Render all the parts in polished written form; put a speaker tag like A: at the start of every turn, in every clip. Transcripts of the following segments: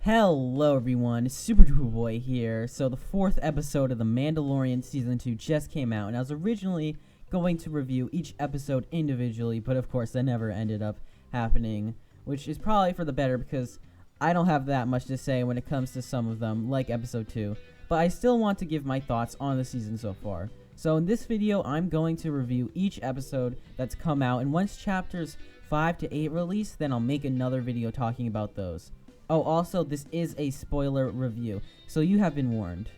A: Hello everyone, Super Duper Boy here. So the fourth episode of The Mandalorian Season 2 just came out, and I was originally going to review each episode individually, but of course that never ended up happening, which is probably for the better because I don't have that much to say when it comes to some of them, like episode 2, but I still want to give my thoughts on the season so far. So in this video, I'm going to review each episode that's come out, and once chapters 5 to 8 release, then I'll make another video talking about those. Oh, also, this is a spoiler review, so you have been warned.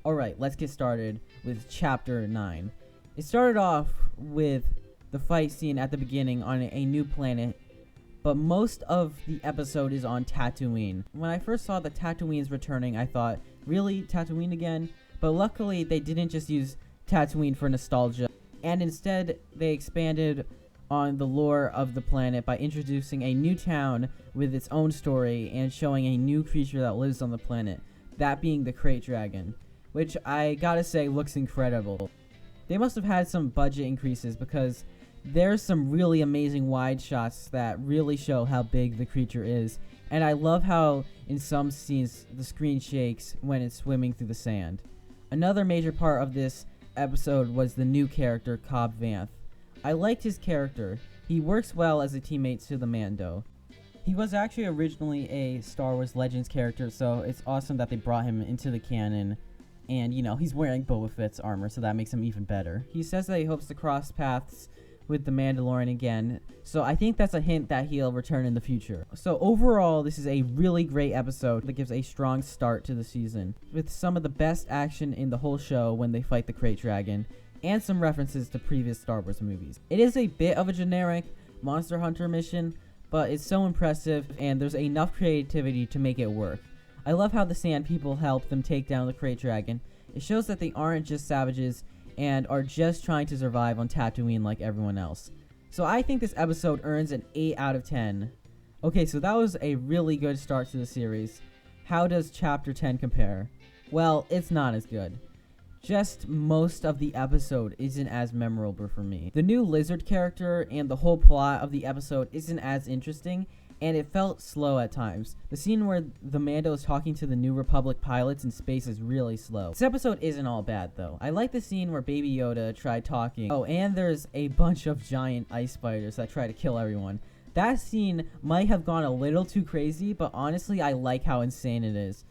A: Alright, let's get started with Chapter 9. It started off with the fight scene at the beginning on a new planet, but most of the episode is on Tatooine. When I first saw that Tatooine's returning, I thought, really? Tatooine again? But luckily, they didn't just use Tatooine for nostalgia, and instead, they expanded on the lore of the planet by introducing a new town with its own story and showing a new creature that lives on the planet, that being the Krayt Dragon, which I gotta say looks incredible. They must have had some budget increases because there's some really amazing wide shots that really show how big the creature is, and I love how in some scenes the screen shakes when it's swimming through the sand. Another major part of this episode was the new character Cobb Vanth. I liked his character. He works well as a teammate to the Mando. He was actually originally a Star Wars Legends character, so it's awesome that they brought him into the canon. And, you know, he's wearing Boba Fett's armor, so that makes him even better. He says that he hopes to cross paths with the Mandalorian again, so I think that's a hint that he'll return in the future. So overall, this is a really great episode that gives a strong start to the season, with some of the best action in the whole show when they fight the Krayt Dragon, and some references to previous Star Wars movies. It is a bit of a generic Monster Hunter mission, but it's so impressive and there's enough creativity to make it work. I love how the Sand People help them take down the Krayt Dragon. It shows that they aren't just savages and are just trying to survive on Tatooine like everyone else. So I think this episode earns an 8 out of 10. Okay, so that was a really good start to the series. How does Chapter 10 compare? Well, it's not as good. Just most of the episode isn't as memorable for me. The new lizard character and the whole plot of the episode isn't as interesting, and it felt slow at times. The scene where the Mando is talking to the New Republic pilots in space is really slow. This episode isn't all bad though. I like the scene where Baby Yoda tried talking. Oh, and there's a bunch of giant ice spiders that try to kill everyone. That scene might have gone a little too crazy, but honestly I like how insane it is.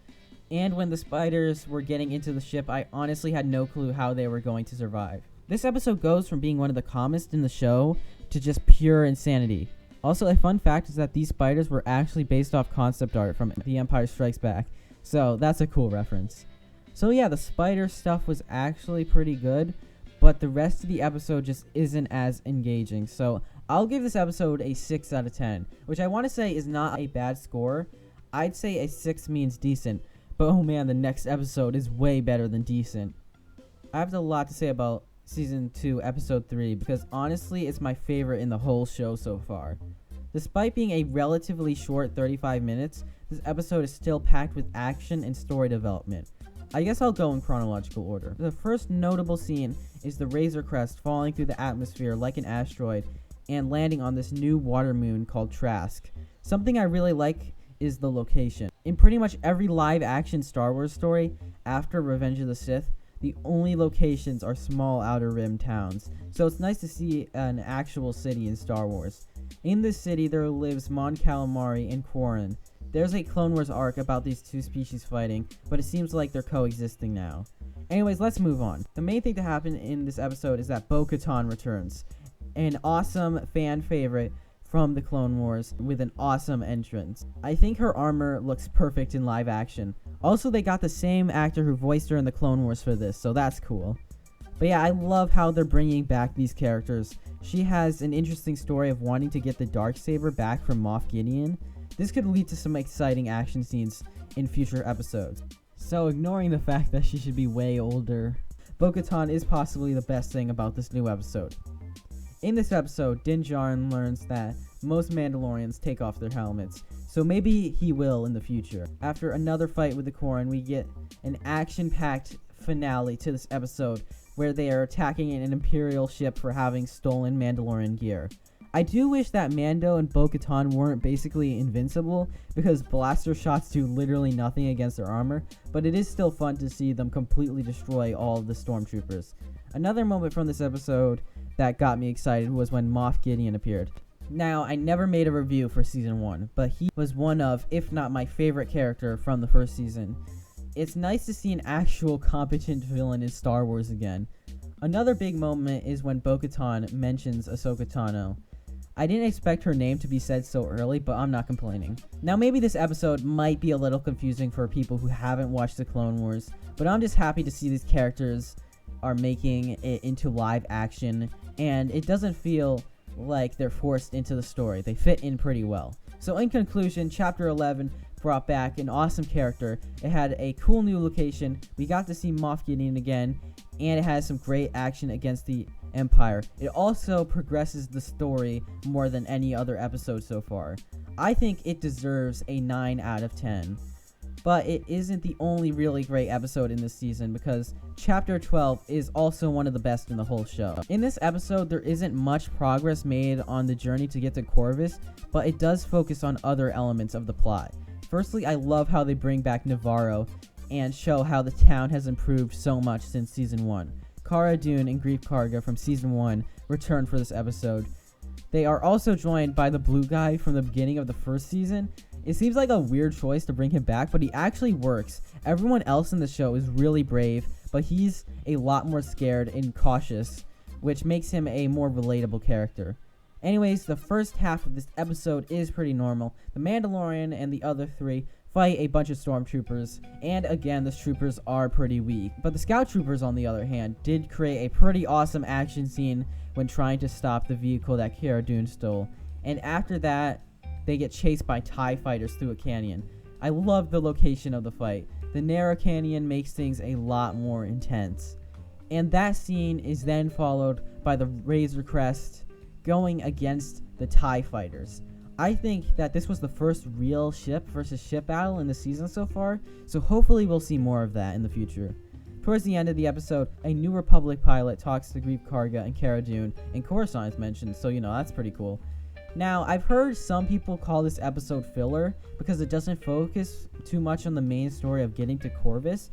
A: And when the spiders were getting into the ship, I honestly had no clue how they were going to survive. This episode goes from being one of the calmest in the show to just pure insanity. Also, a fun fact is that these spiders were actually based off concept art from The Empire Strikes Back, so that's a cool reference. So yeah, the spider stuff was actually pretty good, but the rest of the episode just isn't as engaging, so I'll give this episode a 6 out of 10, which I want to say is not a bad score. I'd say a 6 means decent. But oh man, the next episode is way better than decent. I have a lot to say about Season 2, Episode 3, because honestly, it's my favorite in the whole show so far. Despite being a relatively short 35 minutes, this episode is still packed with action and story development. I guess I'll go in chronological order. The first notable scene is the Razor Crest falling through the atmosphere like an asteroid and landing on this new water moon called Trask. Something I really like is the location. In pretty much every live-action Star Wars story after Revenge of the Sith, the only locations are small Outer Rim towns, so it's nice to see an actual city in Star Wars. In this city, there lives Mon Calamari and Quarren. There's a Clone Wars arc about these two species fighting, but it seems like they're coexisting now. Anyways, let's move on. The main thing to happen in this episode is that Katan returns, an awesome fan favorite from the Clone Wars with an awesome entrance. I think her armor looks perfect in live action. Also, they got the same actor who voiced her in the Clone Wars for this, so that's cool. But yeah, I love how they're bringing back these characters. She has an interesting story of wanting to get the Darksaber back from Moff Gideon. This could lead to some exciting action scenes in future episodes. So ignoring the fact that she should be way older, Bo-Katan is possibly the best thing about this new episode. In this episode, Din Djarin learns that most Mandalorians take off their helmets, so maybe he will in the future. After another fight with the Quarren, we get an action-packed finale to this episode where they are attacking an Imperial ship for having stolen Mandalorian gear. I do wish that Mando and Bo-Katan weren't basically invincible, because blaster shots do literally nothing against their armor, but it is still fun to see them completely destroy all of the stormtroopers. Another moment from this episode that got me excited was when Moff Gideon appeared. Now, I never made a review for Season 1, but he was one of, if not my favorite character from the first season. It's nice to see an actual competent villain in Star Wars again. Another big moment is when Bo-Katan mentions Ahsoka Tano. I didn't expect her name to be said so early, but I'm not complaining. Now, maybe this episode might be a little confusing for people who haven't watched the Clone Wars, but I'm just happy to see these characters are making it into live action, and it doesn't feel like they're forced into the story. They fit in pretty well. So in conclusion, Chapter 11 brought back an awesome character. It had a cool new location. We got to see Moff Gideon again, and it has some great action against the Empire. It also progresses the story more than any other episode so far. I think it deserves a 9 out of 10. But it isn't the only really great episode in this season, because Chapter 12 is also one of the best in the whole show. In this episode, there isn't much progress made on the journey to get to Corvus, but it does focus on other elements of the plot. Firstly, I love how they bring back Navarro and show how the town has improved so much since Season 1. Cara Dune and Greef Karga from Season 1 return for this episode. They are also joined by the blue guy from the beginning of the first season. It seems like a weird choice to bring him back, but he actually works. Everyone else in the show is really brave, but he's a lot more scared and cautious, which makes him a more relatable character. Anyways, the first half of this episode is pretty normal. The Mandalorian and the other three fight a bunch of stormtroopers, and again, the troopers are pretty weak. But the scout troopers, on the other hand, did create a pretty awesome action scene when trying to stop the vehicle that Cara Dune stole. And after that, they get chased by TIE fighters through a canyon. I love the location of the fight. The narrow canyon makes things a lot more intense. And that scene is then followed by the Razor Crest going against the TIE fighters. I think that this was the first real ship versus ship battle in the season so far, so hopefully we'll see more of that in the future. Towards the end of the episode, a New Republic pilot talks to Greef Karga and Cara Dune, and Coruscant is mentioned, so that's pretty cool. Now, I've heard some people call this episode filler because it doesn't focus too much on the main story of getting to Corvus,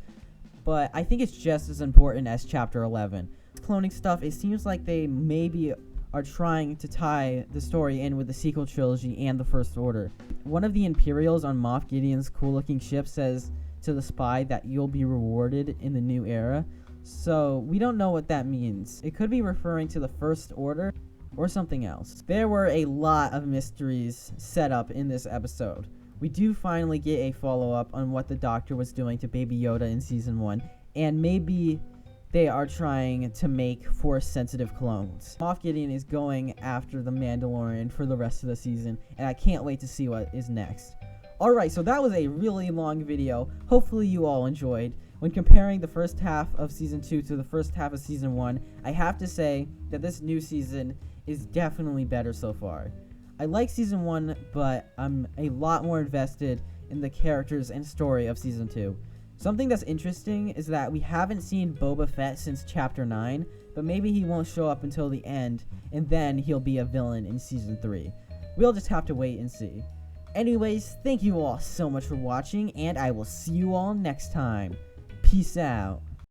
A: but I think it's just as important as Chapter 11. Cloning stuff, it seems like they maybe are trying to tie the story in with the sequel trilogy and the First Order. One of the Imperials on Moff Gideon's cool-looking ship says to the spy that you'll be rewarded in the new era, so we don't know what that means. It could be referring to the First Order, or something else. There were a lot of mysteries set up in this episode. We do finally get a follow-up on what the Doctor was doing to Baby Yoda in Season 1, and maybe they are trying to make Force-sensitive clones. Moff Gideon is going after the Mandalorian for the rest of the season, and I can't wait to see what is next. Alright, so that was a really long video. Hopefully you all enjoyed. When comparing the first half of Season 2 to the first half of Season 1, I have to say that this new season is definitely better so far. I like Season 1, but I'm a lot more invested in the characters and story of Season 2. Something that's interesting is that we haven't seen Boba Fett since Chapter 9, but maybe he won't show up until the end, and then he'll be a villain in Season 3. We'll just have to wait and see. Anyways, thank you all so much for watching, and I will see you all next time. Peace out.